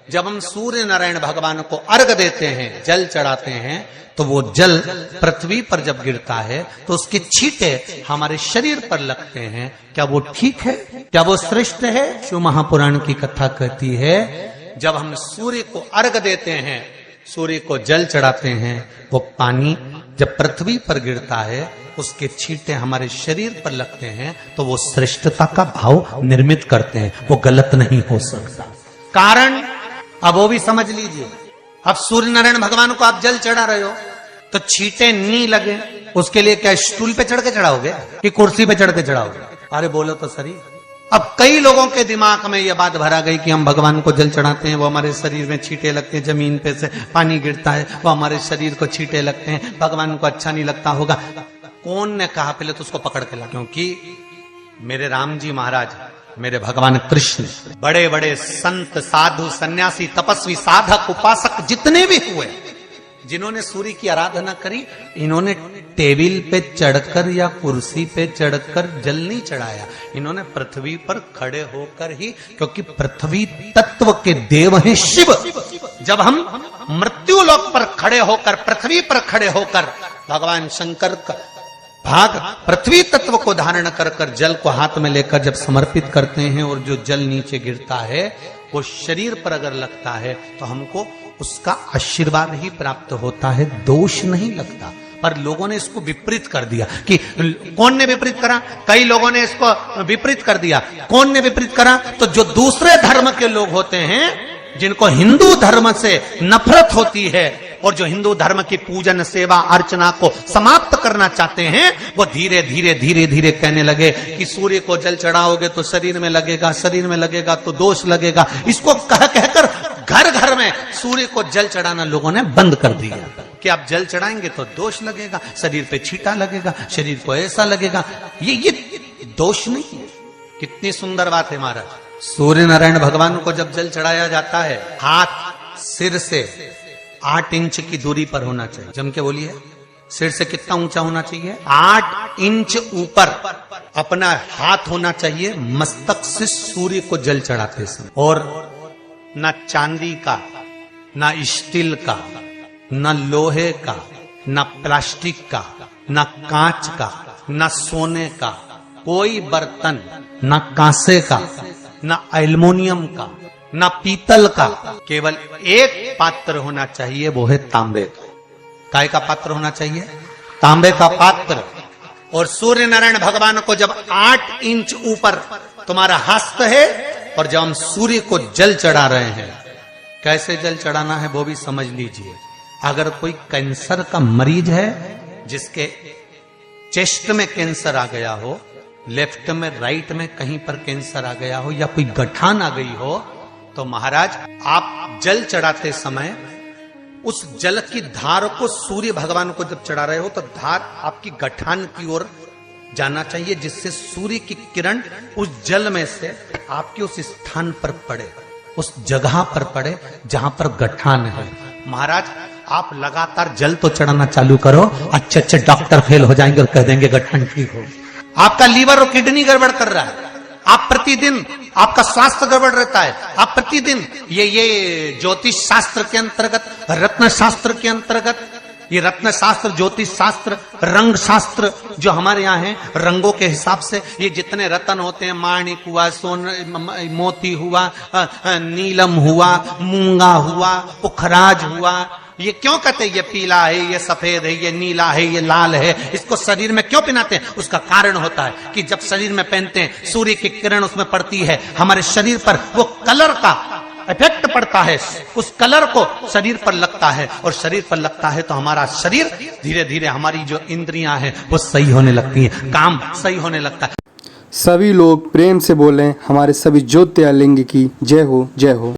जब हम सूर्य नारायण भगवान को अर्घ देते हैं, जल चढ़ाते हैं, तो वो जल पृथ्वी पर जब गिरता है तो उसके छींटे हमारे शरीर पर लगते हैं। क्या वो ठीक है? क्या वो श्रेष्ठ है? शिव महापुराण की कथा कहती है, जब हम सूर्य को अर्घ देते हैं, सूर्य को जल चढ़ाते हैं, वो पानी जब पृथ्वी पर गिरता है, उसके छींटे हमारे शरीर पर लगते हैं, तो वो श्रेष्ठता का भाव निर्मित करते हैं। वो गलत नहीं हो सकता। कारण अब वो भी समझ लीजिए। अब सूर्य नारायण भगवान को आप जल चढ़ा रहे हो तो छींटे नहीं लगे, उसके लिए क्या स्टूल पे चढ़ के चढ़ाओगे कि कुर्सी पे चढ़ के चढ़ाओगे? अरे बोलो तो सही। अब कई लोगों के दिमाग में यह बात भरा गई कि हम भगवान को जल चढ़ाते हैं, वो हमारे शरीर में छींटे लगते हैं, जमीन पे से पानी गिरता है, वो हमारे शरीर को छींटे लगते हैं, भगवान को अच्छा नहीं लगता होगा। कौन ने कहा? पहले तो उसको पकड़ के ला। क्योंकि मेरे राम जी महाराज, मेरे भगवान कृष्ण, बड़े बड़े संत, साधु, सन्यासी, तपस्वी, साधक, उपासक जितने भी हुए, जिन्होंने सूर्य की आराधना करी, इन्होंने टेबल पे चढ़कर या कुर्सी पे चढ़कर जल नहीं चढ़ाया। इन्होंने पृथ्वी पर खड़े होकर ही, क्योंकि पृथ्वी तत्व के देव हैं शिव। जब हम मृत्यु लोक पर खड़े होकर, पृथ्वी पर खड़े होकर भगवान शंकर का भाग पृथ्वी तत्व को धारण कर कर जल को हाथ में लेकर जब समर्पित करते हैं, और जो जल नीचे गिरता है वो शरीर पर अगर लगता है तो हमको उसका आशीर्वाद ही प्राप्त होता है, दोष नहीं लगता। पर लोगों ने इसको विपरीत कर दिया। कि कौन ने विपरीत करा? कई लोगों ने इसको विपरीत कर दिया। कौन ने विपरीत करा? तो जो दूसरे धर्म के लोग होते हैं, जिनको हिंदू धर्म से नफरत होती है और जो हिंदू धर्म की पूजन, सेवा, अर्चना को समाप्त करना चाहते हैं, वो धीरे धीरे धीरे धीरे कहने लगे कि सूर्य को जल चढ़ाओगे तो शरीर में लगेगा, शरीर में लगेगा तो दोष लगेगा। इसको कह कहकर घर घर में सूर्य को जल चढ़ाना लोगों ने बंद कर दिया कि आप जल चढ़ाएंगे तो दोष लगेगा, शरीर पे छींटा लगेगा, शरीर को ऐसा लगेगा। ये दोष नहीं है। कितनी सुंदर बात है महाराज। सूर्य नारायण भगवान को जब जल चढ़ाया जाता है, हाथ सिर से 8 इंच की दूरी पर होना चाहिए। जम के बोलिए, सिर से कितना ऊंचा होना चाहिए? 8 इंच ऊपर अपना हाथ होना चाहिए मस्तक से सूर्य को जल चढ़ाते समय। और न चांदी का, न स्टील का, न लोहे का, न प्लास्टिक का, न कांच का, न सोने का कोई बर्तन, न कांसे का, न एल्युमिनियम का, न पीतल का, केवल एक पात्र होना चाहिए, वो है तांबे का। काय का पात्र होना चाहिए? तांबे का पात्र। और सूर्य नारायण भगवान को जब 8 इंच ऊपर तुम्हारा हस्त है, और जब हम सूर्य को जल चढ़ा रहे हैं, कैसे जल चढ़ाना है वो भी समझ लीजिए। अगर कोई कैंसर का मरीज है, जिसके चेस्ट में कैंसर आ गया हो, लेफ्ट में, राइट में कहीं पर कैंसर आ गया हो, या कोई गठान आ गई हो, तो महाराज आप जल चढ़ाते समय उस जल की धार को सूर्य भगवान को जब चढ़ा रहे हो, तो धार आपकी गठान की ओर जाना चाहिए, जिससे सूर्य की किरण उस जल में से आपके उस स्थान पर पड़े, उस जगह पर पड़े जहां पर गठान है। महाराज आप लगातार जल तो चढ़ाना चालू करो, अच्छे अच्छे डॉक्टर फेल हो जाएंगे और कह देंगे गठान ठीक हो। आपका लीवर और किडनी गड़बड़ कर रहा है, आप प्रतिदिन, आपका स्वास्थ्य गड़बड़ रहता है, आप प्रतिदिन ये ज्योतिष शास्त्र के अंतर्गत, रत्न शास्त्र के अंतर्गत, ये रत्न शास्त्र, ज्योतिष शास्त्र, रंग शास्त्र जो हमारे यहाँ है, रंगों के हिसाब से ये जितने रत्न होते हैं, माणिक हुआ, मोती हुआ, नीलम हुआ, मूंगा हुआ, पुखराज हुआ, ये क्यों कहते हैं ये पीला है, ये सफेद है, ये नीला है, ये लाल है, इसको शरीर में क्यों पहनाते हैं? उसका कारण होता है कि जब शरीर में पहनते हैं, सूर्य की किरण उसमें पड़ती है, हमारे शरीर पर वो कलर का इफेक्ट पड़ता है, उस कलर को शरीर पर लगता है, और शरीर पर लगता है तो हमारा शरीर धीरे धीरे, हमारी जो इंद्रियां हैं वो सही होने लगती हैं, काम सही होने लगता है। सभी लोग प्रेम से बोलें, हमारे सभी ज्योतिर्लिंग की जय हो, जय हो।